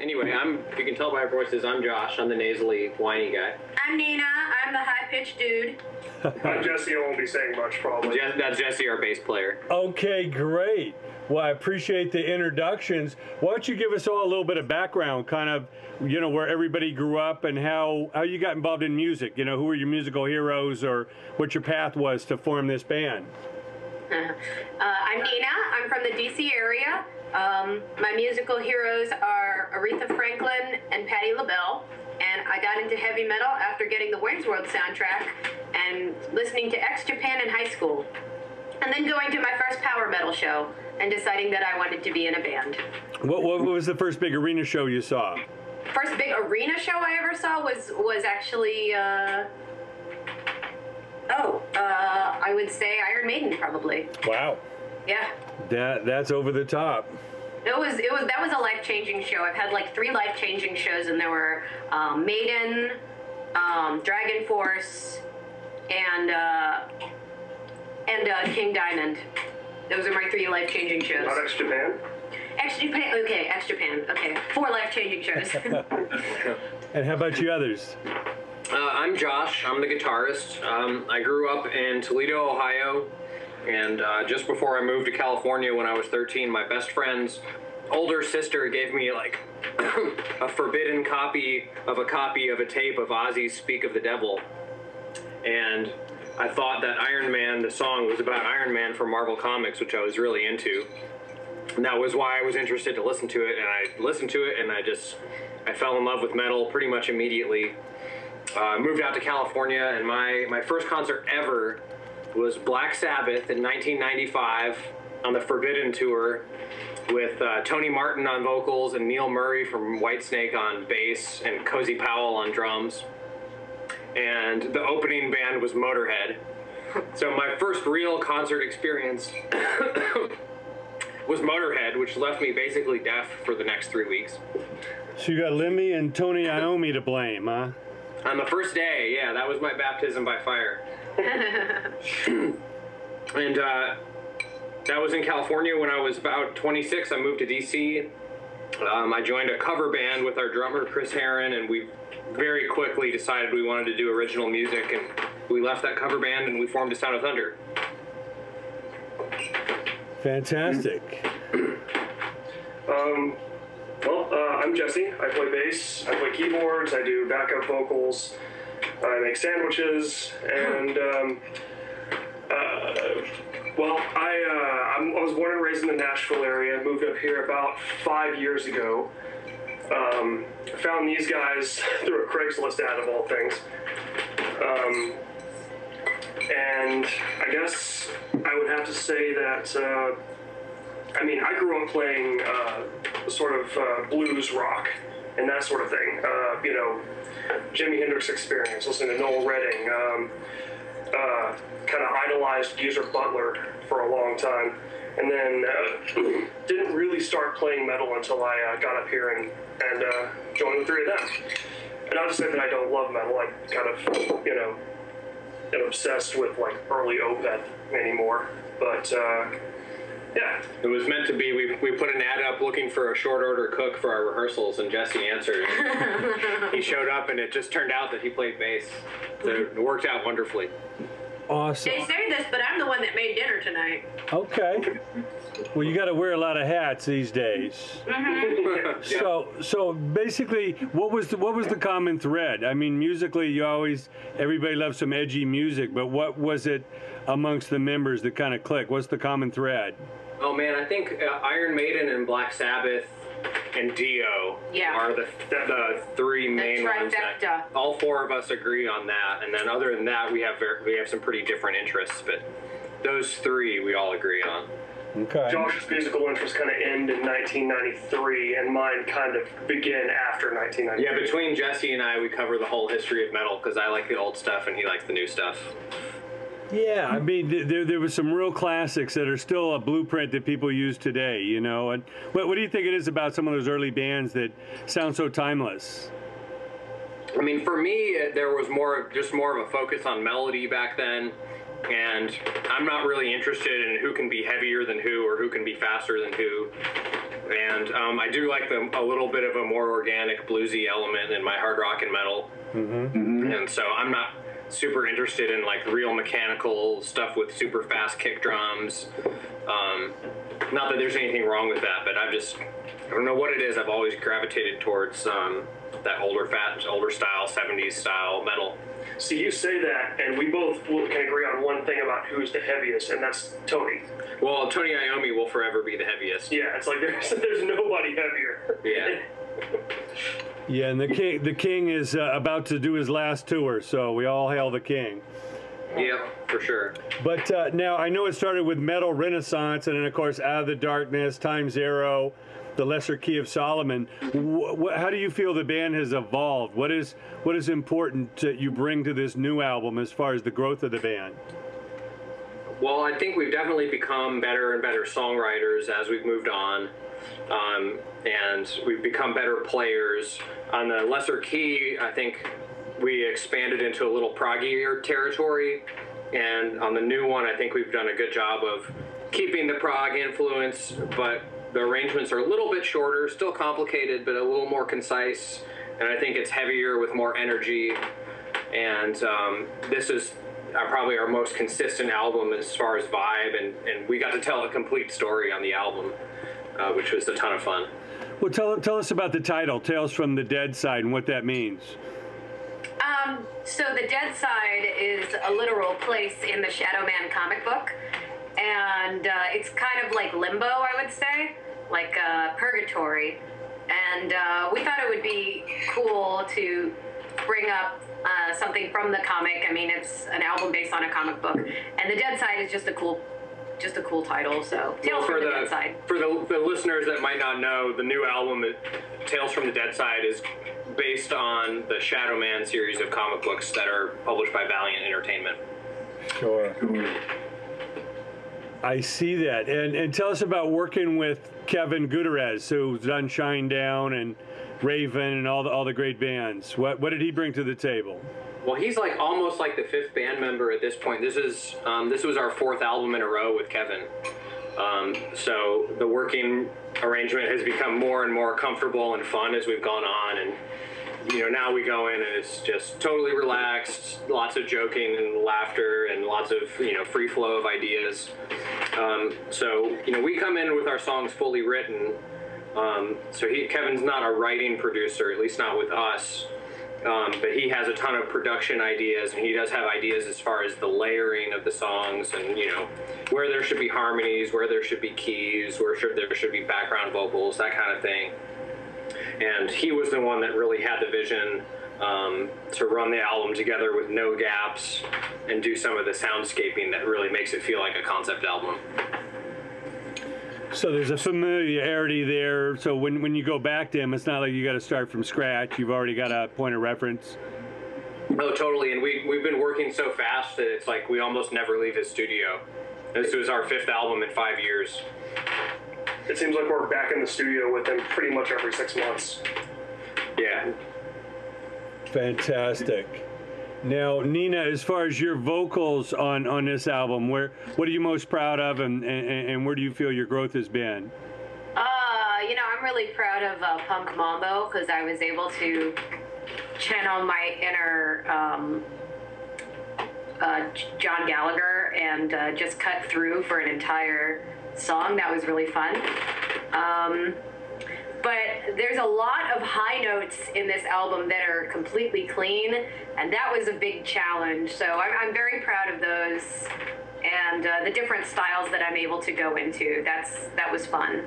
Anyway, if you can tell by our voices, I'm Josh. I'm the nasally, whiny guy. I'm Nina. I'm the high-pitched dude. I'm Jesse. I won't be saying much, probably. That's Jesse, our bass player. Okay, great. Well, I appreciate the introductions. Why don't you give us all a little bit of background, kind of, where everybody grew up and how you got involved in music? Who were your musical heroes or what your path was to form this band? I'm Nina. I'm from the D.C. area. My musical heroes are Aretha Franklin and Patti LaBelle. And I got into heavy metal after getting the Wayne's World soundtrack and listening to X Japan in high school. And then going to my first power metal show and deciding that I wanted to be in a band. What was the first big arena show you saw? First big arena show I ever saw was actually, I would say Iron Maiden, probably. Wow. Yeah. That's over the top. That was a life-changing show. I've had like 3 life-changing shows, and there were Maiden, Dragon Force, and King Diamond. Those are my 3 life-changing shows. Not X Japan? X Japan, okay, X Japan, okay. 4 life-changing shows. And how about you others? I'm Josh. I'm the guitarist. I grew up in Toledo, Ohio. And just before I moved to California when I was 13, my best friend's older sister gave me like a forbidden copy of a tape of Ozzy's Speak of the Devil. And I thought that Iron Man, the song, was about Iron Man from Marvel Comics, which I was really into. And that was why I was interested to listen to it. And I listened to it and I fell in love with metal pretty much immediately. I moved out to California, and my first concert ever was Black Sabbath in 1995 on the Forbidden Tour with Tony Martin on vocals and Neil Murray from Whitesnake on bass and Cozy Powell on drums. And the opening band was Motorhead. So my first real concert experience was Motorhead, which left me basically deaf for the next 3 weeks. So you got Lemmy and Tony Iommi to blame, huh? On the first day, yeah, that was my baptism by fire. And that was in California. When I was about 26, I moved to DC. I joined a cover band with our drummer, Chris Herron, and we very quickly decided we wanted to do original music, and we left that cover band and we formed a Sound of Thunder. Fantastic. I'm Jesse. I play bass, I play keyboards, I do backup vocals, I make sandwiches, and I was born and raised in the Nashville area, moved up here about 5 years ago. Found these guys through a Craigslist ad of all things. And I guess I would have to say that, I grew up playing sort of blues rock and that sort of thing. Jimi Hendrix Experience, listening to Noel Redding, kind of idolized Geezer Butler for a long time, and then didn't really start playing metal until I got up here and joined the 3 of them. And not to say that I don't love metal, I kind of, am obsessed with like early Opeth anymore, but yeah. It was meant to be. We put an ad up looking for a short order cook for our rehearsals, and Jesse answered. He showed up, and it just turned out that he played bass. So it worked out wonderfully. Awesome. They say this, but I'm the one that made dinner tonight. Okay. Well, you got to wear a lot of hats these days. Mm-hmm. So basically, what was the common thread? I mean, musically, everybody loves some edgy music, but what was it amongst the members that kind of clicked? What's the common thread? Oh man, I think Iron Maiden and Black Sabbath and Dio are the 3 main ones. All 4 of us agree on that, and then other than that, we have some pretty different interests, but those 3 we all agree on. Okay. Josh's musical interests kind of end in 1993, and mine kind of begin after 1993. Yeah, between Jesse and I, we cover the whole history of metal because I like the old stuff and he likes the new stuff. Yeah, I mean, there was some real classics that are still a blueprint that people use today, And what do you think it is about some of those early bands that sound so timeless? I mean, for me, there was more of a focus on melody back then, and I'm not really interested in who can be heavier than who or who can be faster than who. and I do like a little bit of a more organic bluesy element in my hard rock and metal. And so I'm not super interested in like real mechanical stuff with super fast kick drums. Not that there's anything wrong with that, but I don't know what it is. I've always gravitated towards that older style, 70s style metal. See, you say that, and we both can agree on one thing about who's the heaviest, and that's Tony. Well, Tony Iommi will forever be the heaviest. Yeah, it's like there's nobody heavier. Yeah. Yeah, and the king is about to do his last tour, so we all hail the king. Yeah, for sure. But now I know it started with Metal Renaissance, and then of course Out of the Darkness, Time Zero, The Lesser Key of Solomon. How do you feel the band has evolved? What is important that you bring to this new album as far as the growth of the band? Well, I think we've definitely become better and better songwriters as we've moved on. And we've become better players. On the Lesser Key, I think we expanded into a little proggier territory. And on the new one, I think we've done a good job of keeping the prog influence, but the arrangements are a little bit shorter, still complicated, but a little more concise. And I think it's heavier with more energy. And this is probably our most consistent album as far as vibe. And we got to tell a complete story on the album, which was a ton of fun. Well, tell us about the title, Tales from the Dead Side, and what that means. So the Dead Side is a literal place in the Shadow Man comic book, and it's kind of like limbo, I would say, like purgatory. And we thought it would be cool to bring up something from the comic. I mean, it's an album based on a comic book, and the Dead Side is just a cool title. So Tales from the Dead Side. For the listeners that might not know, the new album, Tales from the Dead Side, is based on the Shadow Man series of comic books that are published by Valiant Entertainment. Sure. I see that. And tell us about working with Kevin Gutierrez, who's done Shine Down and Raven and all the great bands. What did he bring to the table? Well, he's like almost like the fifth band member at this point. This was our fourth album in a row with Kevin. So the working arrangement has become more and more comfortable and fun as we've gone on. And, now we go in and it's just totally relaxed, lots of joking and laughter and lots of, free flow of ideas. So we come in with our songs fully written. So Kevin's not a writing producer, at least not with us. But he has a ton of production ideas, and he does have ideas as far as the layering of the songs and, where there should be harmonies, where there should be keys, where there should be background vocals, that kind of thing. And he was the one that really had the vision to run the album together with no gaps and do some of the soundscaping that really makes it feel like a concept album. So there's a familiarity there. So when you go back to him, it's not like you got to start from scratch. You've already got a point of reference. Oh, totally. And we've been working so fast that it's like we almost never leave his studio. This was our fifth album in 5 years. It seems like we're back in the studio with him pretty much every 6 months. Yeah. Fantastic. Now, Nina, as far as your vocals on this album, what are you most proud of, and where do you feel your growth has been? I'm really proud of Punk Mambo, because I was able to channel my inner John Gallagher and just cut through for an entire song. That was really fun. But there's a lot of high notes in this album that are completely clean, and that was a big challenge. So I'm very proud of those and the different styles that I'm able to go into. That was fun.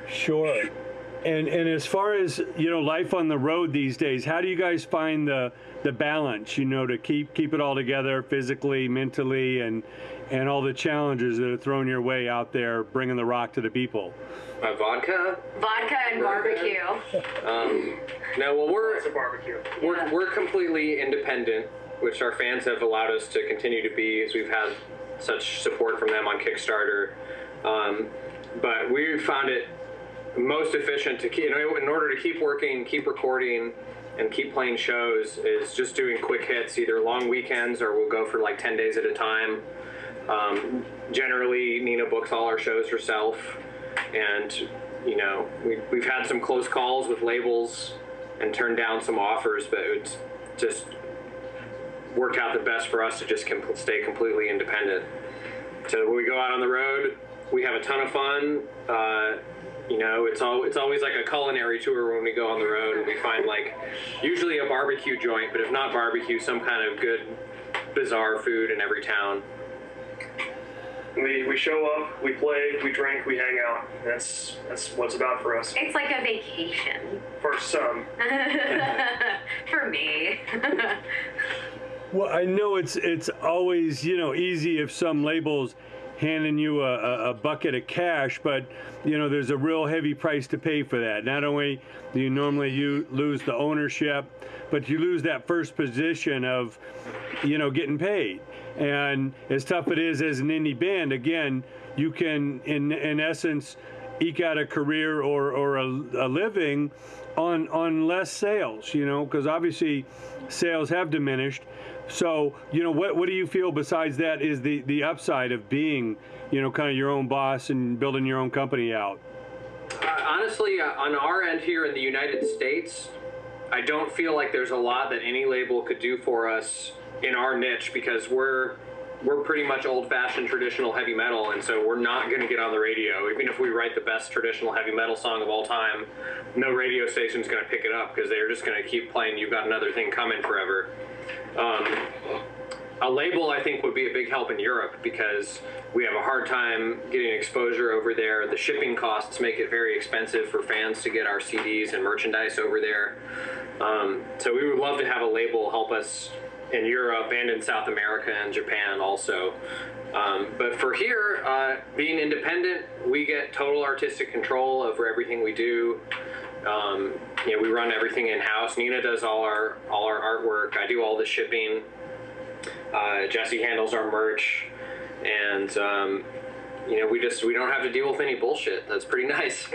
Sure. And as far as life on the road these days, how do you guys find the balance? To keep it all together physically, mentally, and all the challenges that are thrown your way out there, bringing the rock to the people. Vodka and barbecue. No, well, we're completely independent, which our fans have allowed us to continue to be, as we've had such support from them on Kickstarter. But we found it most efficient to keep, in order to keep working, keep recording, and keep playing shows, is just doing quick hits, either long weekends or we'll go for like 10 days at a time. Generally, Nina books all our shows herself. and we've had some close calls with labels and turned down some offers, but it's just worked out the best for us to just stay completely independent. So when we go out on the road, we have a ton of fun. It's always like a culinary tour when we go on the road, and we find like usually a barbecue joint, but if not barbecue, some kind of good bizarre food in every town. We show up, we play, we drink, we hang out. That's what's about for us. It's like a vacation. For some. For me. Well, I know it's always easy if some labels handing you a bucket of cash, but there's a real heavy price to pay for that. Not only do you normally lose the ownership, but you lose that first position of getting paid. And as tough it is as an indie band, again, you can in essence eke out a career or a living on less sales, because obviously sales have diminished. So, what do you feel besides that is the upside of being, kind of your own boss and building your own company out? Honestly, on our end here in the United States, I don't feel like there's a lot that any label could do for us in our niche, because we're pretty much old-fashioned traditional heavy metal, and so we're not going to get on the radio. Even if we write the best traditional heavy metal song of all time, no radio station's going to pick it up, because they're just going to keep playing You've Got Another Thing Coming forever. A label, I think, would be a big help in Europe, because we have a hard time getting exposure over there. The shipping costs make it very expensive for fans to get our CDs and merchandise over there. So we would love to have a label help us in Europe and in South America and Japan also. But for here, being independent, we get total artistic control over everything we do. We run everything in-house. Nina does all our artwork. I do all the shipping. Jesse handles our merch, and we don't have to deal with any bullshit. That's pretty nice.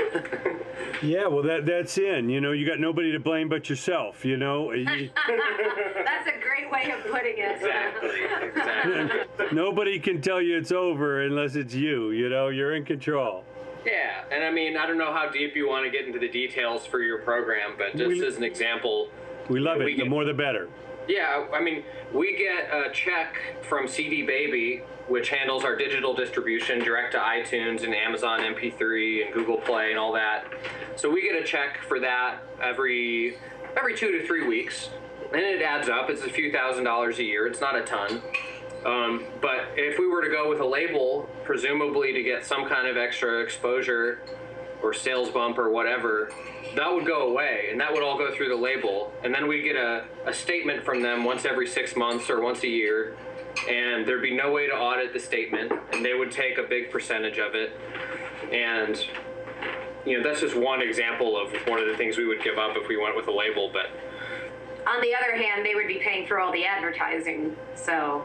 Yeah, well, that's in. You got nobody to blame but yourself. That's a great way of putting it. Exactly. Nobody can tell you it's over unless it's you. You're in control. Yeah, and I mean, I don't know how deep you want to get into the details for your program, but just as an example, we love it. The more the better. Yeah, I mean, we get a check from CD Baby, which handles our digital distribution direct to iTunes and Amazon MP3 and Google Play and all that. So we get a check for that every 2 to 3 weeks, and it adds up. It's a few $1,000s a year. It's not a ton. But if we were to go with a label, presumably to get some kind of extra exposure or sales bump or whatever, that would go away, and that would all go through the label. And then we'd get a statement from them once every 6 months or once a year, and there'd be no way to audit the statement, and they would take a big percentage of it. And that's just one example of one of the things we would give up if we went with a label. But on the other hand, they would be paying for all the advertising, so...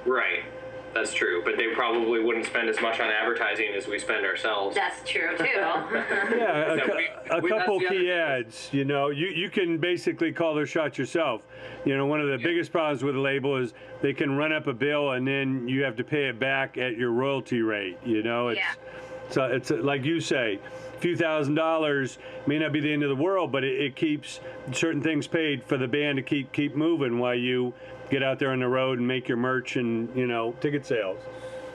Right. That's true, but they probably wouldn't spend as much on advertising as we spend ourselves. That's true, too. Yeah, a couple key ads, you can basically call their shot yourself. One of the biggest problems with a label is they can run up a bill and then you have to pay it back at your royalty rate, So it's like you say, a few $1,000s may not be the end of the world, but it keeps certain things paid for the band to keep moving while you get out there on the road and make your merch and, ticket sales.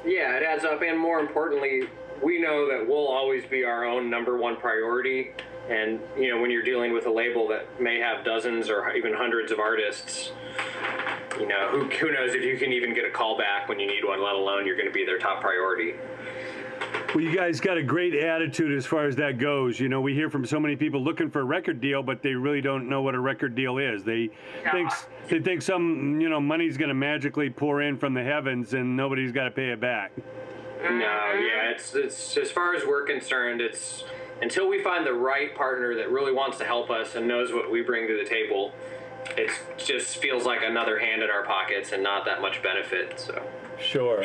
Yeah, it adds up. And more importantly, we know that we'll always be our own #1 priority. And, when you're dealing with a label that may have dozens or even hundreds of artists, who knows if you can even get a call back when you need one, let alone you're going to be their top priority. Well, you guys got a great attitude as far as that goes. We hear from so many people looking for a record deal, but they really don't know what a record deal is. They think some, money's going to magically pour in from the heavens and nobody's got to pay it back. No, yeah, it's as far as we're concerned, it's until we find the right partner that really wants to help us and knows what we bring to the table, it just feels like another hand in our pockets and not that much benefit. So Sure.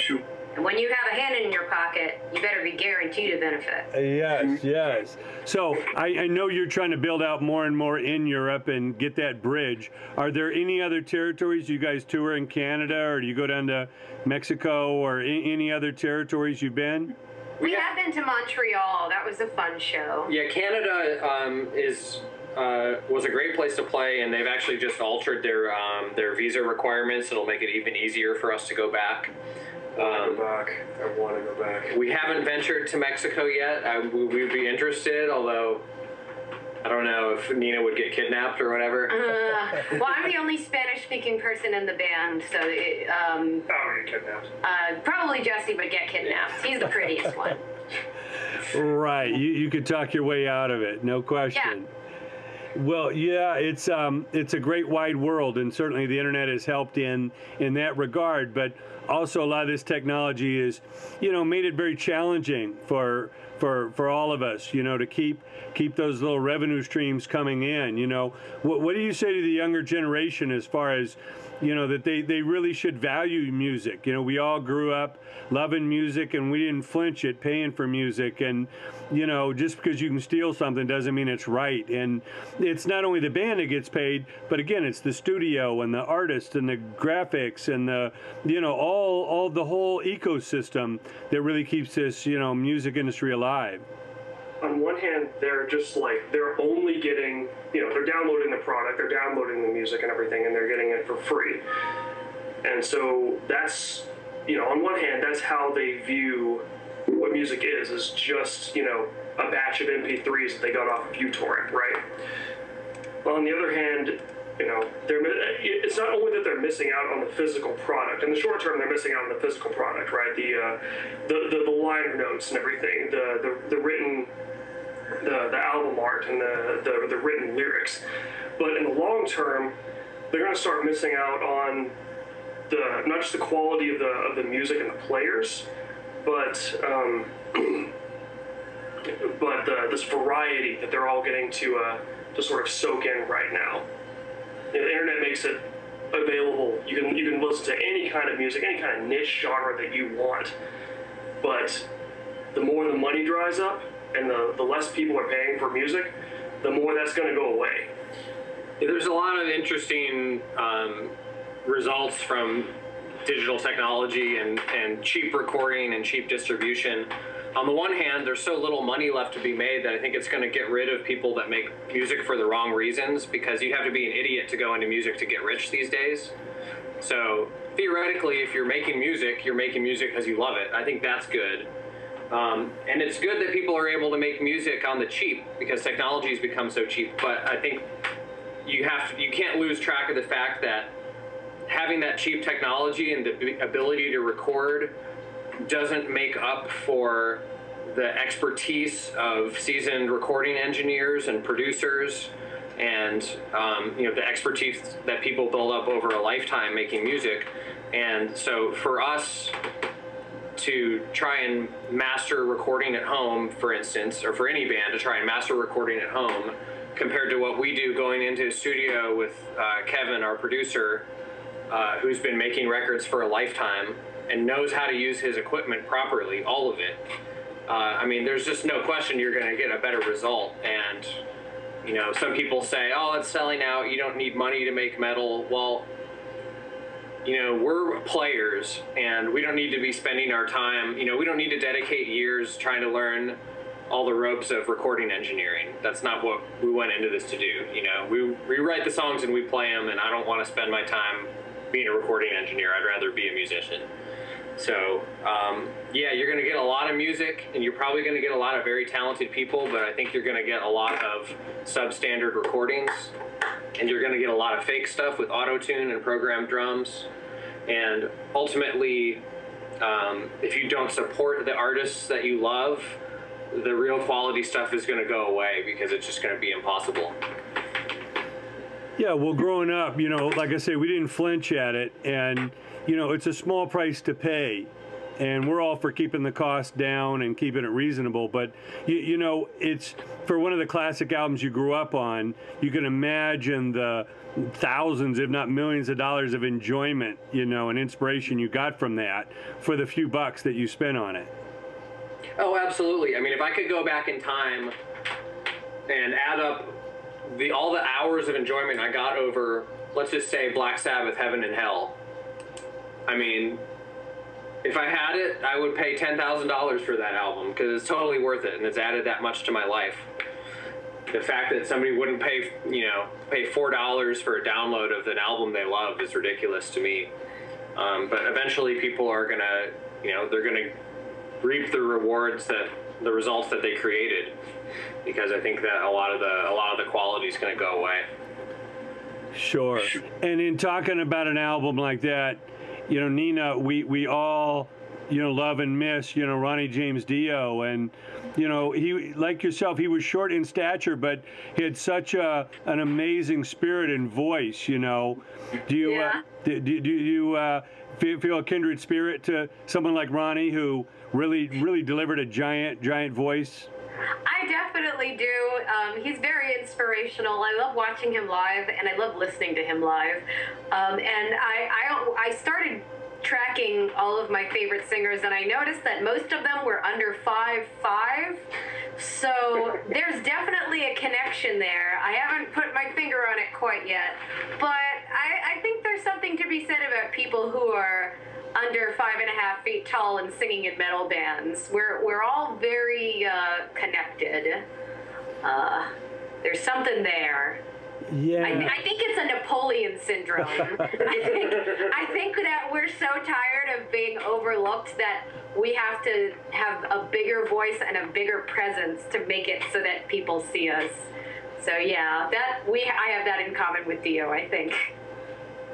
And when you have a hand in your pocket, you better be guaranteed a benefit. Yes. So I know you're trying to build out more and more in Europe and get that bridge. Are there any other territories you guys tour in Canada, or do you go down to Mexico or any other territories you've been? We have been to Montreal. That was a fun show. Yeah, Canada was a great place to play, and they've actually just altered their visa requirements. It'll make it even easier for us to go back. I want to go back. We haven't ventured to Mexico yet. We'd be interested, although I don't know if Nina would get kidnapped or whatever. Well, I'm the only Spanish-speaking person in the band, so I would get kidnapped. probably Jesse would get kidnapped. He's the prettiest one. Right. You could talk your way out of it, no question. Yeah. Well, yeah, it's a great wide world, and certainly the internet has helped in that regard. But also, a lot of this technology is, made it very challenging for all of us, to keep those little revenue streams coming in. What do you say to the younger generation as far as, that they really should value music? We all grew up loving music, and we didn't flinch at paying for music. And just because you can steal something doesn't mean it's right. And it's not only the band that gets paid, but again, it's the studio and the artist and the graphics and the all the whole ecosystem that really keeps this music industry alive. On one hand, they're just they're only getting, they're downloading the product, they're downloading the music and everything, and they're getting it for free. And so that's, on one hand, that's how they view what music is just, a batch of MP3s that they got off of uTorrent, right? On the other hand, it's not only that they're missing out on the physical product. In the short term, they're missing out on the physical product, right? The liner notes and everything, the written, the album art and the written lyrics. But in the long term, they're going to start missing out on not just the quality of the music and the players, but this variety that they're all getting to sort of soak in right now. The internet makes it available. You can listen to any kind of music, any kind of niche genre that you want. But the more the money dries up and the less people are paying for music, the more that's going to go away. There's a lot of interesting results from digital technology and cheap recording and cheap distribution. On the one hand, there's so little money left to be made that I think it's going to get rid of people that make music for the wrong reasons, because you have to be an idiot to go into music to get rich these days. So theoretically, if you're making music because you love it. I think that's good. And it's good that people are able to make music on the cheap because technology has become so cheap. But I think you can't lose track of the fact that having that cheap technology and the ability to record doesn't make up for the expertise of seasoned recording engineers and producers and the expertise that people build up over a lifetime making music. And so for us to try and master recording at home, for instance, or for any band to try and master recording at home compared to what we do going into a studio with Kevin, our producer, who's been making records for a lifetime and knows how to use his equipment properly, all of it. There's just no question you're going to get a better result. And, some people say, oh, it's selling out, you don't need money to make metal. Well, we're players, and we don't need to be spending our time, we don't need to dedicate years trying to learn all the ropes of recording engineering. That's not what we went into this to do. We write the songs and we play them, and I don't want to spend my time being a recording engineer. I'd rather be a musician. So, you're going to get a lot of music, and you're probably going to get a lot of very talented people, but I think you're going to get a lot of substandard recordings, and you're going to get a lot of fake stuff with auto-tune and programmed drums. And ultimately, if you don't support the artists that you love, the real quality stuff is going to go away because it's just going to be impossible. Yeah, well, growing up, like I say, we didn't flinch at it, and it's a small price to pay, and we're all for keeping the cost down and keeping it reasonable. But it's for one of the classic albums you grew up on. You can imagine the thousands, if not millions of dollars of enjoyment, and inspiration you got from that for the few bucks that you spent on it. Oh, absolutely. If I could go back in time and add up all the hours of enjoyment I got over, let's just say, Black Sabbath, Heaven and Hell. if I had it, I would pay $10,000 for that album because it's totally worth it, and it's added that much to my life. The fact that somebody wouldn't pay $4 for a download of an album they love is ridiculous to me. But eventually, people are gonna, they're gonna reap the results that they created, because I think that a lot of the quality is gonna go away. Sure. And in talking about an album like that, Nina, we all, love and miss, Ronnie James Dio. And, he, like yourself, he was short in stature, but he had such an amazing spirit and voice, Do you, do you feel a kindred spirit to someone like Ronnie, who really delivered a giant voice? I definitely do. He's very inspirational. I love watching him live, and I love listening to him live. And I started tracking all of my favorite singers, and I noticed that most of them were under 5'5". So there's definitely a connection there. I haven't put my finger on it quite yet, but I think there's something to be said about people who are under 5.5 feet tall and singing in metal bands. We're all very connected. There's something there. Yeah. I think it's a Napoleon syndrome. I think that we're so tired of being overlooked that we have to have a bigger voice and a bigger presence to make it so that people see us. So yeah, I have that in common with Dio, I think.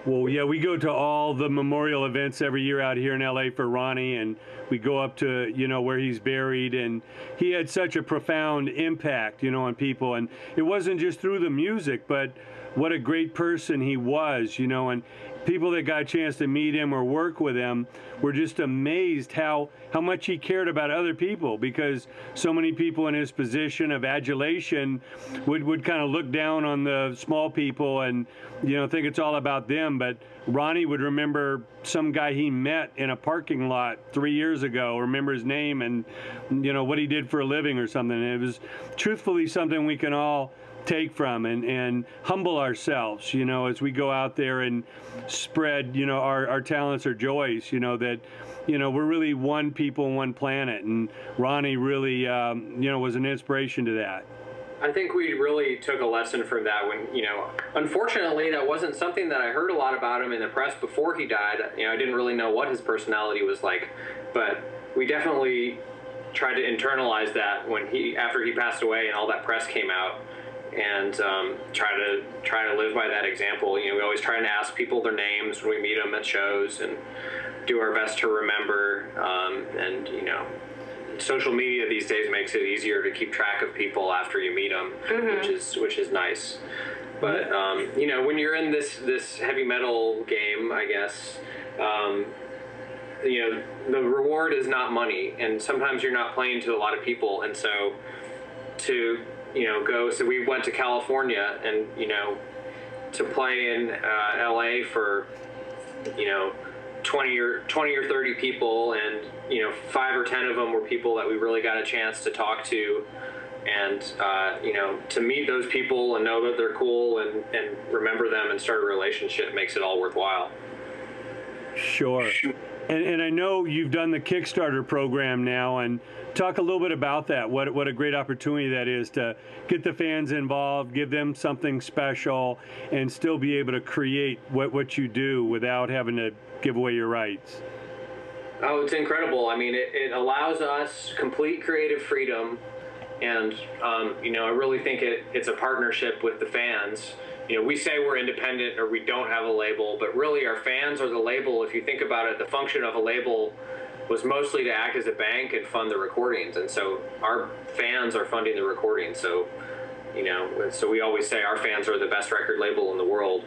Well, yeah, we go to all the memorial events every year out here in LA for Ronnie, and we go up to, where he's buried, and he had such a profound impact, on people. And it wasn't just through the music, but what a great person he was, and people that got a chance to meet him or work with him were just amazed how much he cared about other people, because so many people in his position of adulation would kind of look down on the small people and, think it's all about them. But Ronnie would remember some guy he met in a parking lot 3 years ago, remember his name and, what he did for a living or something. And it was truthfully something we can all take from and humble ourselves, as we go out there and spread, our talents or joys, that, we're really one people, one planet. And Ronnie really, was an inspiration to that. I think we really took a lesson from that when, unfortunately, that wasn't something that I heard a lot about him in the press before he died. I didn't really know what his personality was like, but we definitely tried to internalize that after he passed away and all that press came out. And try to live by that example. We always try to ask people their names when we meet them at shows, and do our best to remember. And social media these days makes it easier to keep track of people after you meet them, which is nice. But when you're in this heavy metal game, I guess the reward is not money, and sometimes you're not playing to a lot of people, and so so we went to California and, to play in LA for, 20 or 30 people, and, 5 or 10 of them were people that we really got a chance to talk to, and, to meet those people and know that they're cool and remember them and start a relationship makes it all worthwhile. Sure. And I know you've done the Kickstarter program now, and talk a little bit about that. What a great opportunity that is to get the fans involved, give them something special, and still be able to create what you do without having to give away your rights. Oh, it's incredible. I mean, it allows us complete creative freedom, and I really think it's a partnership with the fans. We say we're independent or we don't have a label, but really our fans are the label. If you think about it, the function of a label was mostly to act as a bank and fund the recordings. And so our fans are funding the recordings. So, so we always say our fans are the best record label in the world.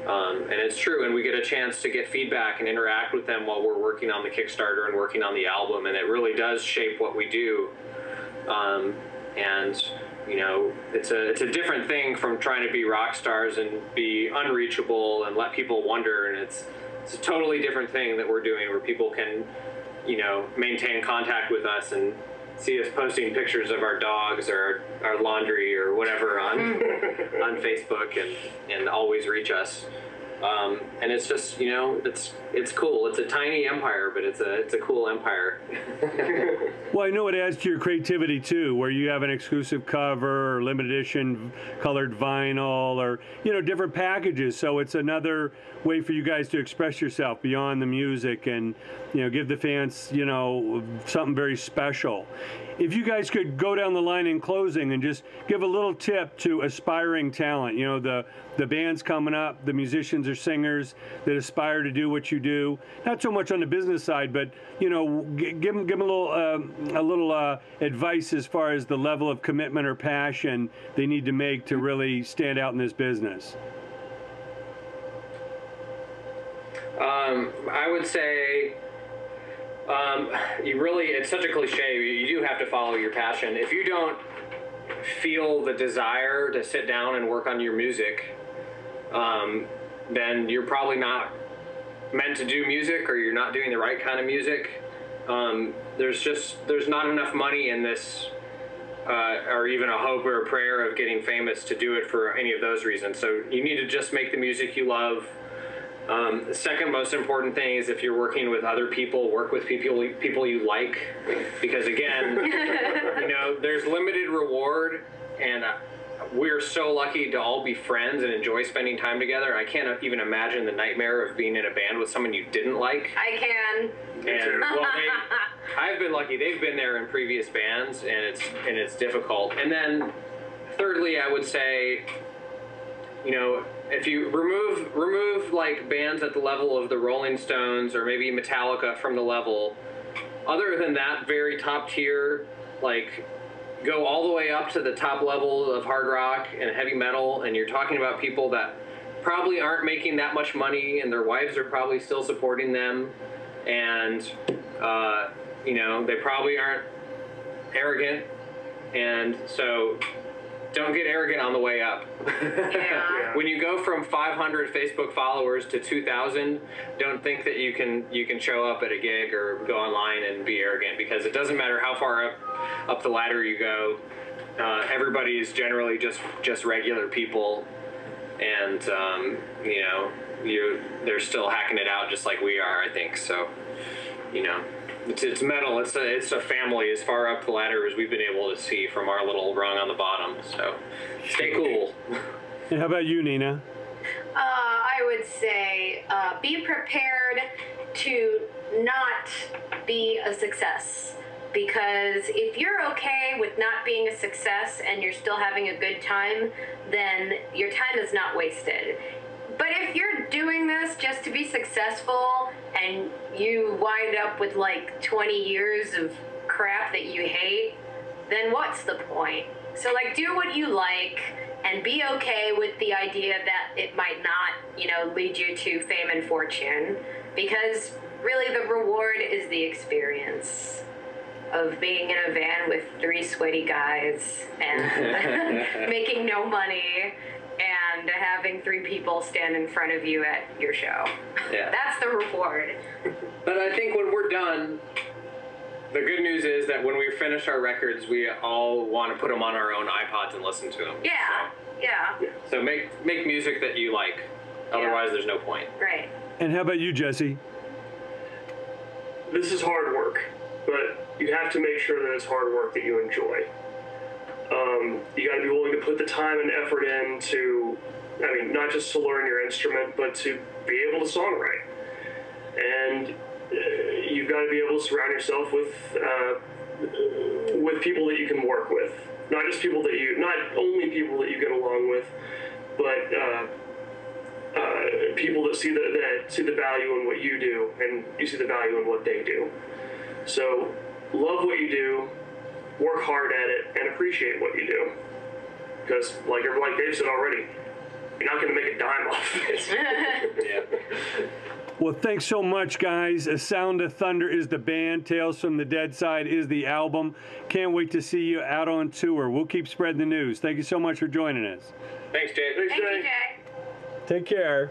And it's true. And we get a chance to get feedback and interact with them while we're working on the Kickstarter and working on the album. And it really does shape what we do. It's a different thing from trying to be rock stars and be unreachable and let people wonder. And it's a totally different thing that we're doing, where people can, maintain contact with us and see us posting pictures of our dogs or our laundry or whatever on Facebook and always reach us. And it's just, you know, it's cool. It's a tiny empire, but it's a cool empire. Well, I know it adds to your creativity too, where you have an exclusive cover or limited edition colored vinyl or, you know, different packages. So it's another way for you guys to express yourself beyond the music and, you know, give the fans, you know, something very special. If you guys could go down the line in closing and just give a little tip to aspiring talent, you know, the band's coming up, the musicians or singers that aspire to do what you do, not so much on the business side, but, you know, give them a little advice as far as the level of commitment or passion they need to make to really stand out in this business. I would say, it's such a cliche, you do have to follow your passion. If you don't feel the desire to sit down and work on your music, then you're probably not meant to do music, or you're not doing the right kind of music. There's not enough money in this, or even a hope or a prayer of getting famous to do it for any of those reasons. So you need to just make the music you love. The second most important thing is, if you're working with other people, work with people you like, because again, you know, there's limited reward, and we're so lucky to all be friends and enjoy spending time together. I can't even imagine the nightmare of being in a band with someone you didn't like. I can. And well, I've been lucky. They've been there in previous bands, and it's difficult. And then, thirdly, I would say, you know, if you remove like bands at the level of the Rolling Stones or maybe Metallica from the level, other than that very top tier, like go all the way up to the top level of hard rock and heavy metal, and you're talking about people that probably aren't making that much money, and their wives are probably still supporting them, and you know, they probably aren't arrogant, and so don't get arrogant on the way up. Yeah. When you go from 500 Facebook followers to 2,000, don't think that you can show up at a gig or go online and be arrogant, because it doesn't matter how far up the ladder you go. Everybody's generally just regular people, and you know, they're still hacking it out just like we are, I think. So, you know, it's metal. It's a family as far up the ladder as we've been able to see from our little rung on the bottom. So stay cool. And how about you, Nina? I would say be prepared to not be a success. Because if you're okay with not being a success and you're still having a good time, then your time is not wasted. But if you're doing this just to be successful and you wind up with like 20 years of crap that you hate, then what's the point? So like, do what you like and be okay with the idea that it might not, you know, lead you to fame and fortune, because really the reward is the experience of being in a van with 3 sweaty guys and making no money and having 3 people stand in front of you at your show. Yeah. That's the reward. But I think when we're done, the good news is that when we finish our records, we all want to put them on our own iPods and listen to them. Yeah, yeah. So make music that you like. Otherwise, there's no point. Right. And how about you, Jesse? This is hard work, but you have to make sure that it's hard work that you enjoy. You got to be willing to put the time and effort in to, I mean, not just to learn your instrument, but to be able to songwrite. And you've got to be able to surround yourself with people that you can work with. Not only people that you get along with, but people that see the value in what you do, and you see the value in what they do. So love what you do, work hard at it, and appreciate what you do. Because, like Dave said already, you're not going to make a dime off it. Yeah. Well, thanks so much, guys. A Sound of Thunder is the band. Tales from the Dead Side is the album. Can't wait to see you out on tour. We'll keep spreading the news. Thank you so much for joining us. Thanks, Jay. Thanks, Thank you, Jay. Jay. Take care.